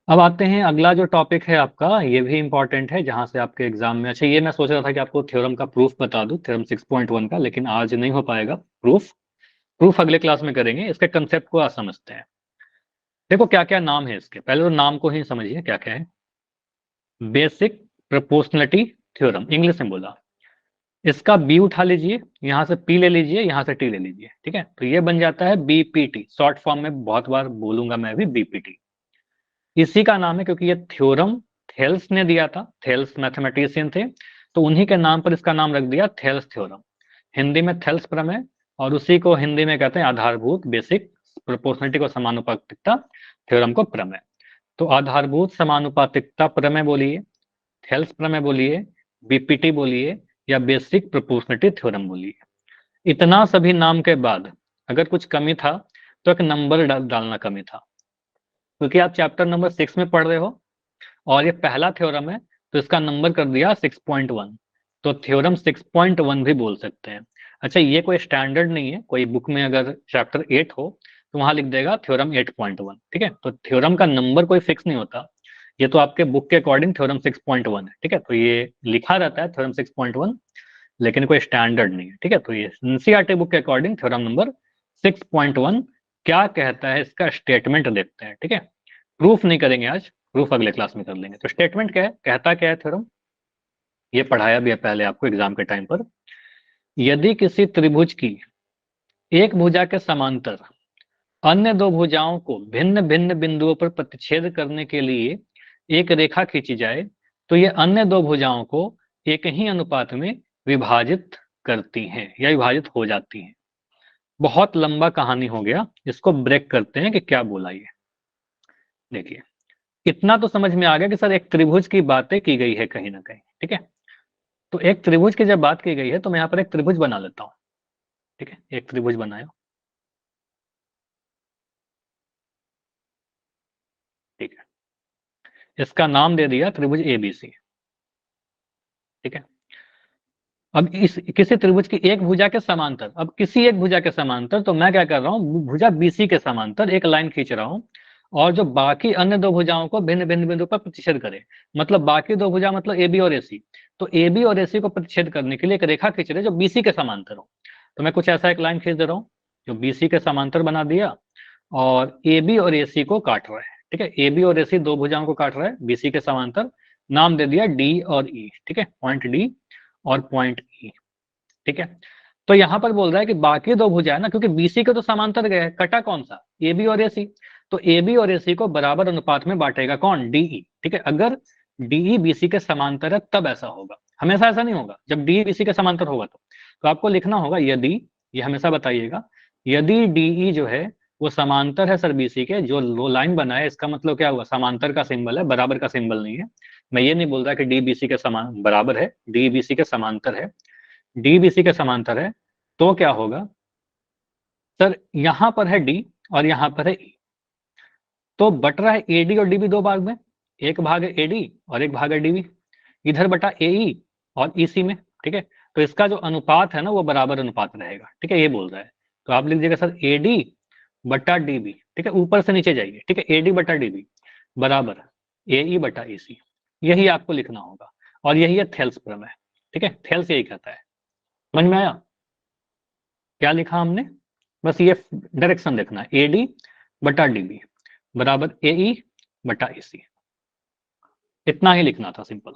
अब आते हैं अगला जो टॉपिक है आपका, ये भी इंपॉर्टेंट है जहां से आपके एग्जाम में, अच्छा ये मैं सोच रहा था कि आपको थ्योरम का प्रूफ बता दूं, थ्योरम 6.1 का, लेकिन आज नहीं हो पाएगा प्रूफ। प्रूफ अगले क्लास में करेंगे, इसके कंसेप्ट को आज समझते हैं। देखो क्या क्या नाम है इसके, पहले तो नाम को ही समझिए क्या क्या है। बेसिक प्रोपोर्शनलिटी थ्योरम, इंग्लिश में बोला। इसका बी उठा लीजिए, यहां से पी ले लीजिए, यहां से टी ले लीजिए, ठीक है, तो ये बन जाता है बीपीटी, शॉर्ट फॉर्म में बहुत बार बोलूंगा मैं भी बीपीटी। इसी का नाम है क्योंकि ये थ्योरम थेल्स ने दिया था, थेल्स मैथमेटिशियन थे, तो उन्हीं के नाम पर इसका नाम रख दिया थेल्स थ्योरम। हिंदी में थेल्स प्रमेय, और उसी को हिंदी में कहते हैं आधारभूत बेसिक प्रोपोर्शनलिटी को समानुपातिकता थ्योरम को प्रमेय। तो आधारभूत समानुपातिकता प्रमेय बोलिए, थेल्स प्रमेय बोलिए, बीपीटी बोलिए, या बेसिक प्रोपोर्शनलिटी थ्योरम बोलिए। इतना सभी नाम के बाद अगर कुछ कमी था तो एक नंबर डालना कमी था, क्योंकि आप चैप्टर नंबर 6 में पढ़ रहे हो और ये पहला थ्योरम है, तो इसका नंबर कर दिया 6.1, तो थ्योरम 6.1 भी बोल सकते हैं। अच्छा ये कोई स्टैंडर्ड नहीं है, कोई बुक में अगर चैप्टर 8 हो तो वहां लिख देगा थ्योरम 8.1, ठीक है, तो थ्योरम का नंबर कोई फिक्स नहीं होता, ये तो आपके बुक के अकॉर्डिंग थ्योरम 6.1 है, ठीक है, तो ये लिखा रहता है थ्योरम 6.1, लेकिन कोई स्टैंडर्ड नहीं है, ठीक है, तो ये एनसीईआरटी बुक के अकॉर्डिंग थ्योरम नंबर 6.1 क्या कहता है इसका स्टेटमेंट देखते हैं, ठीक है। प्रूफ नहीं करेंगे आज, प्रूफ अगले क्लास में कर लेंगे। तो स्टेटमेंट क्या है, कहता क्या है थ्योरम, ये पढ़ाया भी है पहले आपको एग्जाम के टाइम पर। यदि किसी त्रिभुज की एक भुजा के समांतर अन्य दो भुजाओं को भिन्न भिन्न बिंदुओं पर प्रतिच्छेद करने के लिए एक रेखा खींची जाए, तो ये अन्य दो भुजाओं को एक ही अनुपात में विभाजित करती हैं या विभाजित हो जाती हैं। बहुत लंबा कहानी हो गया, इसको ब्रेक करते हैं कि क्या बोला ये। देखिए इतना तो समझ में आ गया कि सर एक त्रिभुज की बातें की गई है कहीं ना कहीं, ठीक है, तो एक त्रिभुज की जब बात की गई है तो मैं यहाँ पर एक त्रिभुज बना लेता हूँ, ठीक है, एक त्रिभुज बनाया, ठीक है, इसका नाम दे दिया त्रिभुज एबीसी, ठीक है। अब इस किसी त्रिभुज की एक भुजा के समांतर, अब किसी एक भुजा के समांतर, तो मैं क्या कर रहा हूँ, भुजा बीसी के समांतर एक लाइन खींच रहा हूँ, और जो बाकी अन्य दो भुजाओं को भिन्न भिन्न बिंदु पर प्रतिच्छेद करे, मतलब बाकी दो भुजा मतलब ए बी और एसी, तो ए बी और एसी को प्रतिच्छेद करने के लिए एक रेखा खींच रहे जो बीसी के समांतर हो। तो मैं कुछ ऐसा एक लाइन खींच दे रहा हूँ जो बीसी के समांतर बना दिया, और ए बी और एसी को काट रहा है, ठीक है, ए बी और एसी दो भुजाओं को काट रहा है बीसी के समांतर, नाम दे दिया डी और ई, ठीक है, पॉइंट डी और पॉइंट ई, ठीक है। तो यहां पर बोल रहा है कि बाकी दो भुजा है ना, क्योंकि बीसी के तो समांतर गए, कटा कौन सा, ए बी और एसी, तो ए बी और एसी को बराबर अनुपात में बांटेगा कौन, डीई, ठीक है, अगर डीई बीसी के समांतर है तब ऐसा होगा, हमेशा ऐसा नहीं होगा, जब डीई बीसी के समांतर होगा तो आपको लिखना होगा यदि, ये हमेशा बताइएगा, यदि डीई जो है वो समांतर है सर बीसी के, जो लो लाइन बना है इसका मतलब क्या हुआ, समांतर का सिंबल है, बराबर का सिंबल नहीं है। मैं ये नहीं बोल रहा कि डी बीसी के समान बराबर है, डी बीसी के समांतर है, डी बीसी के समांतर है, तो क्या होगा सर, यहां पर है डी और यहां पर है ई, तो बट रहा है एडी और डीबी दो भाग में, एक भाग है एडी और एक भाग है डीबी, इधर बटा एई और ईसी में, ठीक है, तो इसका जो अनुपात है ना वो बराबर अनुपात रहेगा, ठीक है, ये बोल रहा है, तो आप लिख दीजिएगा सर एडी बटा डीबी, ठीक है, ऊपर से नीचे जाइए, ठीक है, एडी बटा डीबी बराबर एई बटा ईसी, यही आपको लिखना होगा, और यही है थेल्स प्रमेय, ठीक है, थेल्स यही कहता है। समझ में आया क्या लिखा हमने, बस ये डायरेक्शन देखना है, एडी बटा डीबी बराबर एई बटा एसी, इतना ही लिखना था सिंपल।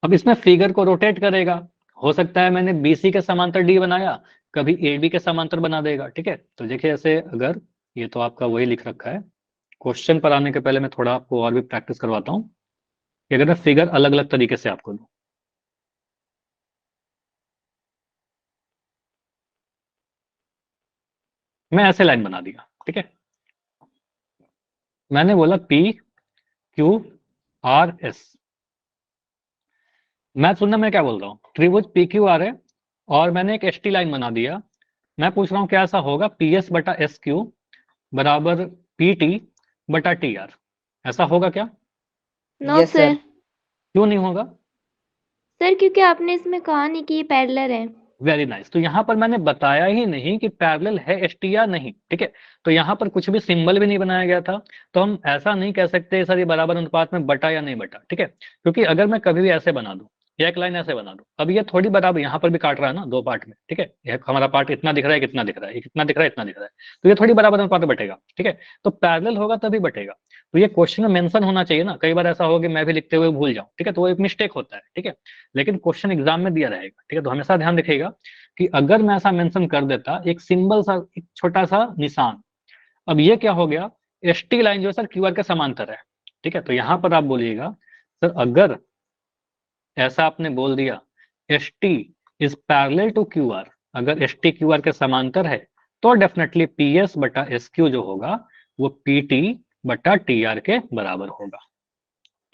अब इसमें फिगर को रोटेट करेगा, हो सकता है मैंने बीसी के समांतर डी बनाया, कभी एबी के समांतर बना देगा, ठीक है, तो देखिए ऐसे अगर, ये तो आपका वही लिख रखा है, क्वेश्चन पर आने के पहले मैं थोड़ा आपको और भी प्रैक्टिस करवाता हूँ कि अगर मैं फिगर अलग अलग तरीके से आपको दूं, मैं ऐसे लाइन बना दिया, ठीक है, मैंने बोला पी क्यू आर एस, मैं सुनना मैं क्या बोल रहा हूँ, त्रिभुज पी क्यू आर है, और मैंने एक एस टी लाइन बना दिया, मैं पूछ रहा हूँ क्या ऐसा होगा पी एस बटा एस क्यू बराबर पी टी बटा टी आर, ऐसा होगा क्या, नो यस सर। सर। क्यों नहीं होगा, सर क्योंकि आपने इसमें कहा नहीं कि ये पैरेलल है। Very nice. तो यहाँ पर मैंने बताया ही नहीं कि पैरेलल है एस टी या नहीं, ठीक है। तो यहाँ पर कुछ भी सिंबल भी नहीं बनाया गया था, तो हम ऐसा नहीं कह सकते सर ये बराबर अनुपात में बटा या नहीं बटा, ठीक है। क्योंकि अगर मैं कभी भी ऐसे बना दूं या एक लाइन ऐसे बना दूं, अब ये थोड़ी बराबर यहाँ पर भी काट रहा है ना दो पार्ट में, ठीक है। ये हमारा पार्ट इतना दिख रहा है, कितना दिख रहा है, कितना दिख रहा है, इतना दिख रहा है, तो ये थोड़ी बराबर अनुपात में बटेगा, ठीक है। तो पैरेलल होगा तभी बटेगा। तो ये क्वेश्चन में मेंशन होना चाहिए ना, कई बार ऐसा होगा कि मैं भी लिखते हुए भूल जाऊं, ठीक है, तो वो एक मिस्टेक होता है, ठीक है। लेकिन क्वेश्चन एग्जाम में दिया रहेगा, ठीक है। तो हमेशा ध्यान रखिएगा कि अगर मैं ऐसा मेंशन कर देता एक सिंबल सा, एक छोटा सा निशान, अब ये क्या हो गया, एस टी लाइन जो है सर क्यूआर के समांतर है, ठीक है। तो यहां पर आप बोलिएगा सर अगर ऐसा आपने बोल दिया S T is parallel to Q R, अगर एस टी क्यू आर के समांतर है तो डेफिनेटली पी एस बटा एस क्यू जो होगा वो पी टी बटा टी आर के बराबर होगा,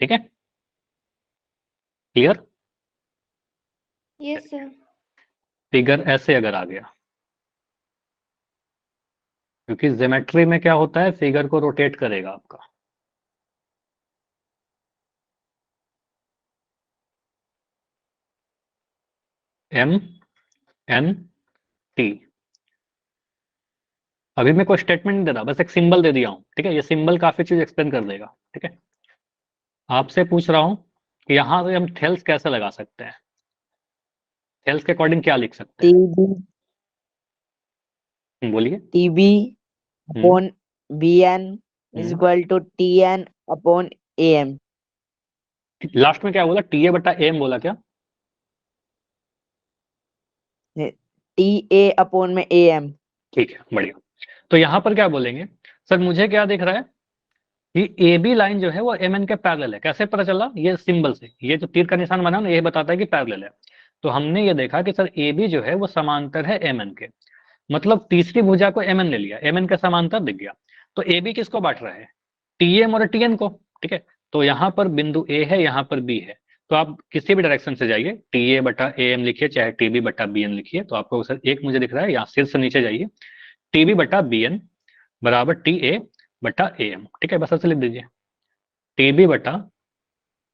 ठीक है। क्लियर? Yes sir. फिगर ऐसे अगर आ गया, क्योंकि ज्योमेट्री में क्या होता है, फिगर को रोटेट करेगा आपका। एम एन टी, अभी मैं कोई स्टेटमेंट नहीं दे रहा, बस एक सिंबल दे दिया हूं, ठीक है। ये सिंबल काफी चीज एक्सप्लेन कर देगा, ठीक है। आपसे पूछ रहा हूं कि यहां से हम थेल्स कैसे लगा सकते हैं, थेल्स के अकॉर्डिंग क्या लिख सकते हैं? टीबी बोलिए। TB hmm upon B N is hmm. Equal to T N upon A M. Last में क्या बोला, टी ए बटा एम बोला क्या? टी ए अपॉन में ए एम। ठीक है, बढ़िया। तो यहां पर क्या बोलेंगे, सर मुझे क्या दिख रहा है कि ए बी लाइन जो है वो एम एन के पैरेलल है, कैसे पता चला, ये सिंबल से, ये जो तीर का निशान बना ना ये बताता है कि पैरेलल है। तो हमने ये देखा कि सर ए बी जो है वो समांतर है एम एन के, मतलब तीसरी भुजा को एम एन ले लिया, एम एन का समांतर दिख गया। तो ए बी किसको बांट रहा है, टी एम और टी एन को, ठीक है। तो यहाँ पर बिंदु ए है, यहाँ पर बी है, तो आप किसी भी डायरेक्शन से जाइए, टी ए बटा ए एम लिखिए चाहे टी बी बटा बी एन लिखिए, तो आपको सर एक मुझे दिख रहा है, यहाँ सिर से नीचे जाइए, टी बी बटा बी एन बराबर टी ए बटा ए एम, ठीक है, बस ऐसे लिख दीजिए, टी बी बटा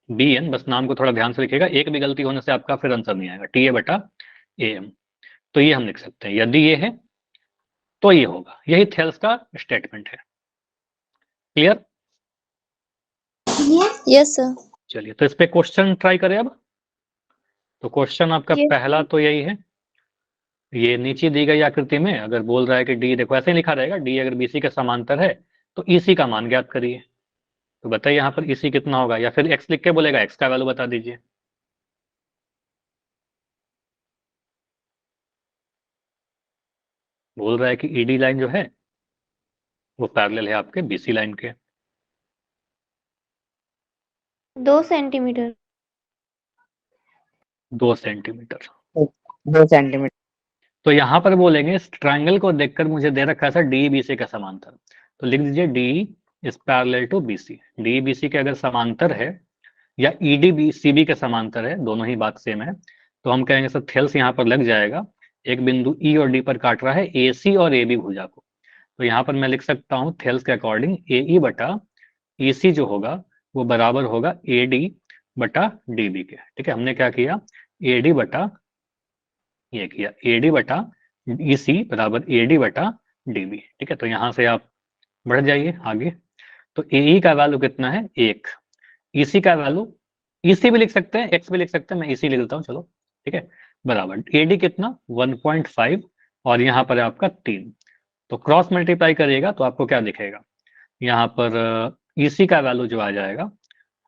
बी एन, बस नाम को थोड़ा ध्यान से लिखिएगा, एक भी गलती होने से आपका फिर आंसर नहीं आएगा, टी ए बटा ए एम। तो ये हम लिख सकते हैं, यदि ये है तो ये होगा, यही थेल्स का स्टेटमेंट है। क्लियर? Yes sir. चलिए तो इस पे क्वेश्चन ट्राई करें अब। तो क्वेश्चन आपका Yes. पहला तो यही है, ये नीचे दी गई आकृति में अगर बोल रहा है कि डी, देखो ऐसे ही लिखा रहेगा, डी अगर बीसी के समांतर है तो ईसी का मान ज्ञात करिए। तो बताइए यहाँ पर ईसी कितना होगा, या फिर एक्स लिख के बोलेगा एक्स का वैल्यू बता दीजिए। बोल रहा है कि ईडी लाइन जो है वो पैरेलल है आपके बीसी लाइन के। 2 सेंटीमीटर। 2 सेंटीमीटर। 2 सेंटीमीटर। तो यहाँ पर बोलेंगे इस ट्राइंगल को देखकर मुझे दे रखा है सर डी बीसी का समांतर, तो लिख दीजिए D is parallel to BC, D BC के अगर समांतर है या ईडी बी सीबी के समांतर है, दोनों ही बात सेम है, तो हम कहेंगे सर थेल्स यहाँ पर लग जाएगा, एक बिंदु ई और डी पर काट रहा है ए सी और ए बी भुजा को। तो यहाँ पर मैं लिख सकता हूँ थेल्स के अकॉर्डिंग ए ई बटा ई सी जो होगा वो बराबर होगा ए डी बटा डी बी के, ठीक है। हमने क्या किया, ए डी बटा, ये किया ए डी बटा ई सी बराबर ए डी बटा डी बी, ठीक है। तो यहाँ से आप बढ़ जाइए आगे, तो ए ई का वैल्यू कितना है, एक, ईसी का वैल्यू, ईसी भी लिख सकते हैं एक्स भी लिख सकते हैं, मैं ईसी लिख देता हूँ चलो, ठीक है, बराबर एडी कितना 1.5 और यहाँ पर है आपका 3, तो क्रॉस मल्टीप्लाई करिएगा तो आपको क्या दिखेगा, यहाँ पर ईसी का वैल्यू जो आ जाएगा,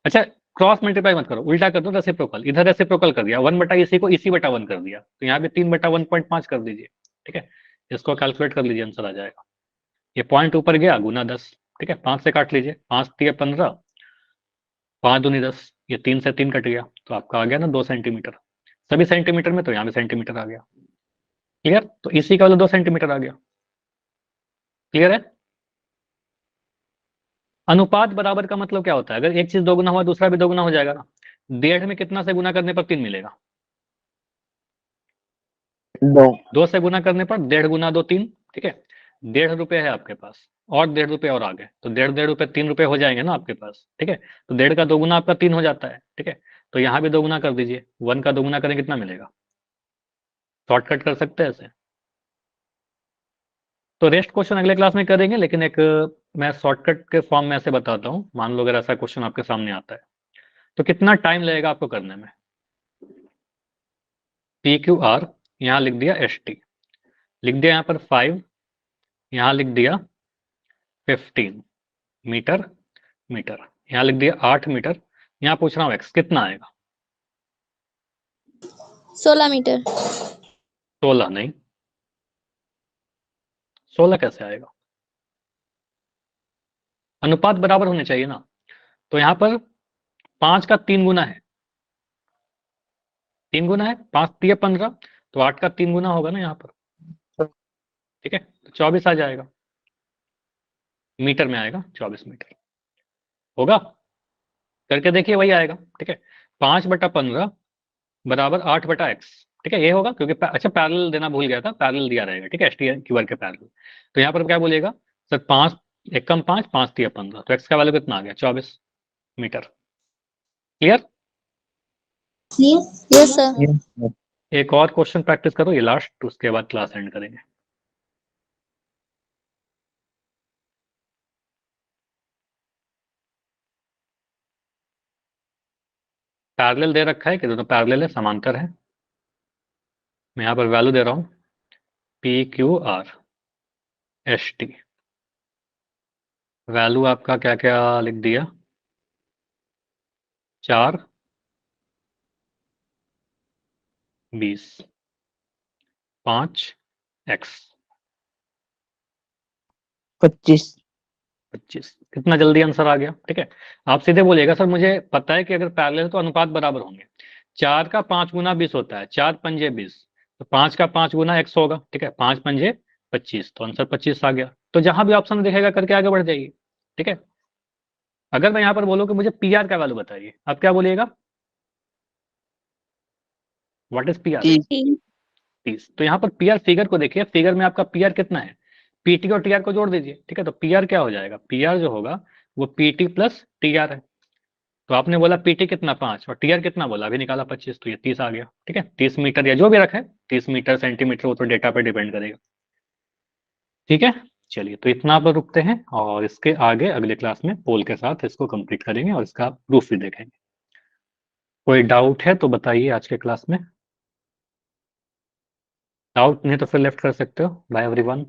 अच्छा क्रॉस मल्टीप्लाई मत करो, उल्टा कर दो, रेसिप्रोकल, इधर रेसिप्रोकल कर दिया, 1 बटा ईसी को ईसी बटा 1 कर दिया, तो यहाँ पे 3 बटा 1.5 कर दीजिए, ठीक है। इसको कैलकुलेट कर लीजिए, आंसर आ जाएगा, ये पॉइंट ऊपर गया गुना 10, ठीक है, 5 से काट लीजिए, 5 3 15, 5 दूनी 10, ये 3 से 3 कट गया, तो आपका आ गया ना 2 सेंटीमीटर, सभी सेंटीमीटर में, तो यहाँ भी सेंटीमीटर आ गया। क्लियर? तो इसी का वाला 2 सेंटीमीटर आ गया। क्लियर है? अनुपात बराबर का मतलब क्या होता है, अगर एक चीज दोगुना हुआ दूसरा भी दोगुना हो जाएगा ना, 1.5 में कितना से गुना करने पर 3 मिलेगा, 2। 2 से गुना करने पर 1.5 गुना 2 3, ठीक है। 1.5 रुपए है आपके पास और 1.5 रुपए और आ गए, तो 1.5 रुपए 3 रुपए हो जाएंगे ना आपके पास, ठीक है। तो 1.5 का दोगुना आपका 3 हो जाता है, ठीक है। तो यहाँ भी दोगुना कर दीजिए, 1 का दोगुना करें कितना मिलेगा, शॉर्टकट कर सकते हैं ऐसे। तो रेस्ट क्वेश्चन अगले क्लास में करेंगे, लेकिन एक मैं शॉर्टकट के फॉर्म में ऐसे बताता हूँ। मान लो अगर ऐसा क्वेश्चन आपके सामने आता है तो कितना टाइम लगेगा आपको करने में। पी क्यू आर, यहाँ लिख दिया एस टी, लिख दिया यहाँ पर 5, यहाँ लिख दिया 15 मीटर मीटर, यहाँ लिख दिया 8 मीटर, यहाँ पूछ रहा हूँ एक्स कितना आएगा। 16 मीटर। 16 नहीं, 16 कैसे आएगा, अनुपात बराबर होने चाहिए ना। तो यहाँ पर 5 का 3 गुना है, 3 गुना है, 5 3 15, तो 8 का 3 गुना होगा ना यहाँ पर, ठीक है। तो 24 आ जाएगा, मीटर में आएगा 24 मीटर होगा। करके देखिए वही आएगा, ठीक है। 5/15 बराबर 8/x, ठीक है, ये होगा क्योंकि अच्छा पैरेलल देना भूल गया था, पैरेलल दिया रहेगा, ठीक है, STQ के पैरेलल। तो यहाँ पर क्या बोलेगा सर, 5 1 कम 5 5 3 15, तो x का वैल्यू कितना आ गया 24 मीटर। क्लियर? Yes sir. एक और क्वेश्चन प्रैक्टिस करो, ये लास्ट, उसके बाद क्लास एंड करेंगे। पैरेलल दे रखा है कि दोनों पैरेलल है, समांतर है। मैं यहाँ पर वैल्यू दे रहा हूँ PQR ST, वैल्यू आपका क्या क्या लिख दिया, 4 20 5 x 25। 25। कितना जल्दी आंसर आ गया, ठीक है। आप सीधे बोलिएगा सर मुझे पता है कि अगर पैरेलल है तो अनुपात बराबर होंगे। 4 का 5 गुना 20 होता है, 4 पंजे 20, तो 5 का 5 गुना x होगा, ठीक है, 5 पंजे 25, तो आंसर 25 आ गया। तो जहां भी ऑप्शन दिखेगा करके आगे बढ़ जाइए, ठीक है। अगर मैं यहाँ पर बोलूँ कि मुझे PR का वैल्यू बताइए, आप क्या बोलिएगा, व्हाट इज PR? 30। तो यहाँ पर PR फिगर को देखिए, फिगर में आपका PR कितना है, PT और TR को जोड़ दीजिए, ठीक है। तो PR क्या हो जाएगा, PR जो होगा वो PT प्लस TR है। तो आपने बोला PT कितना 5 और TR कितना बोला, अभी निकाला 25, तो ये 30 आ गया, ठीक है। 30 मीटर या जो भी रखा है, 30 मीटर सेंटीमीटर, वो तो डेटा पे डिपेंड करेगा, ठीक है। चलिए तो इतना पर रुकते हैं, और इसके आगे अगले क्लास में पोल के साथ इसको कंप्लीट करेंगे और इसका प्रूफ भी देखेंगे। कोई डाउट है तो बताइए आज के क्लास में, डाउट नहीं तो फिर लेफ्ट कर सकते हो। Bye everyone.